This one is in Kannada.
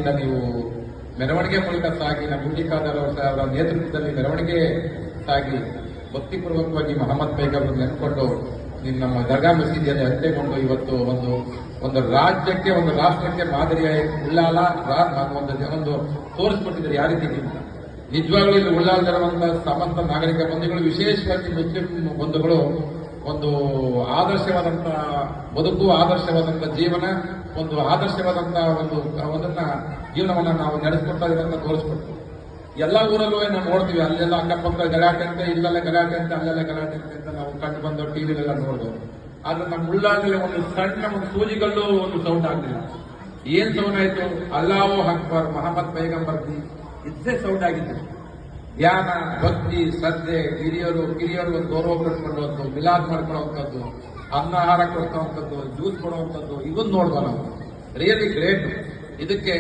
ರೀತಿಯಿಂದ ನೀವು ಮೆರವಣಿಗೆ ಮೂಲಕ ಸಾಗಿ ನಮ್ಮ ಯುಟಿಕಾದರ್ ಅವರ ನೇತೃತ್ವದಲ್ಲಿ ಮೆರವಣಿಗೆ ಸಾಗಿ ಭಕ್ತಿಪೂರ್ವಕವಾಗಿ ಮೊಹಮ್ಮದ್ ಪೈಗಂಬರ್ ನೆನ್ಕೊಂಡು ನಮ್ಮ ದರ್ಗಾ ಮಸೀದಿಯಲ್ಲಿ ಅಂತ್ಯಗೊಂಡು ಇವತ್ತು ಒಂದು ರಾಜ್ಯಕ್ಕೆ ಒಂದು ರಾಷ್ಟ್ರಕ್ಕೆ ಮಾದರಿಯಾಗಿ ಉಳ್ಳಾಲ ಒಂದು ತೋರಿಸ್ಕೊಟ್ಟಿದ್ದಾರೆ ಯಾವ ರೀತಿ ನಿಜವಾಗ್ಲೂ ಇಲ್ಲಿ ಉಳ್ಳಾಲದಲ್ಲಿರುವಂತಹ ಸಮಸ್ತ ನಾಗರಿಕ ಬಂಧುಗಳು, ವಿಶೇಷವಾಗಿ ಮುಸ್ಲಿಂ ಬಂಧುಗಳು ಒಂದು ಆದರ್ಶವಾದಂತಹ ಬದುಕು, ಆದರ್ಶವಾದಂತಹ ಜೀವನ, ಒಂದು ಆದರ್ಶವಾದಂತಹ ಒಂದನ್ನ ಜೀವನವನ್ನ ನಾವು ನಡೆಸ್ಕೊಡ್ತಾ ಇರೋದನ್ನ ತೋರಿಸ್ಕೊಡ್ತೀವಿ. ಎಲ್ಲ ಊರಲ್ಲೂ ನಾವು ನೋಡ್ತೀವಿ, ಅಲ್ಲೆಲ್ಲ ಅಕ್ಕಪಕ್ಕ ಗಲಾಟೆ ಅಂತ, ಇಲ್ಲೆಲ್ಲ ಗಲಾಟೆ ಅಂತ, ಅಲ್ಲೆಲ್ಲ ಗಲಾಟೆ ಅಂತ ನಾವು ಕಂಡು ಬಂದು ಟಿವಿಲೆಲ್ಲ ನೋಡ್ಬೋದು. ಆದ್ರೆ ನಮ್ಮ ಉಳ್ಳಾಲದಲ್ಲಿ ಒಂದು ಸಣ್ಣ ಒಂದು ಸೂಜಿಗಲ್ಲೂ ಒಂದು ಸೌಂಡ್ ಆಗಲಿಲ್ಲ. ಏನ್ ಸೌಂಡ್ ಆಯ್ತು? ಅಲ್ಲಾಹು ಅಕ್ಬರ್, ಮೊಹಮ್ಮದ್ ಪೈಗಂಬರ್ ಇದ್ದೇ ಸೌಂಡ್ ಆಗಿತ್ತು. ಧ್ಯಾನ, ಭಕ್ತಿ, ಶ್ರದ್ಧೆ, ಕಿರಿಯರು ಒಂದು ಗೌರವ ಕೊಡ್ಕೊಳ್ಳುವಂಥದ್ದು, ಮಿಲಾದ್ ಮಾಡ್ಕೊಳ್ಳುವಂಥದ್ದು, ಅನ್ನಾಹಾರ ಕೊಡುವಂಥದ್ದು, ಜ್ಯೂಸ್ ಕೊಡುವಂಥದ್ದು, ಇವನ್ ನೋಡ್ಬೋ ನಾವು. Really great. ಇದಕ್ಕೆ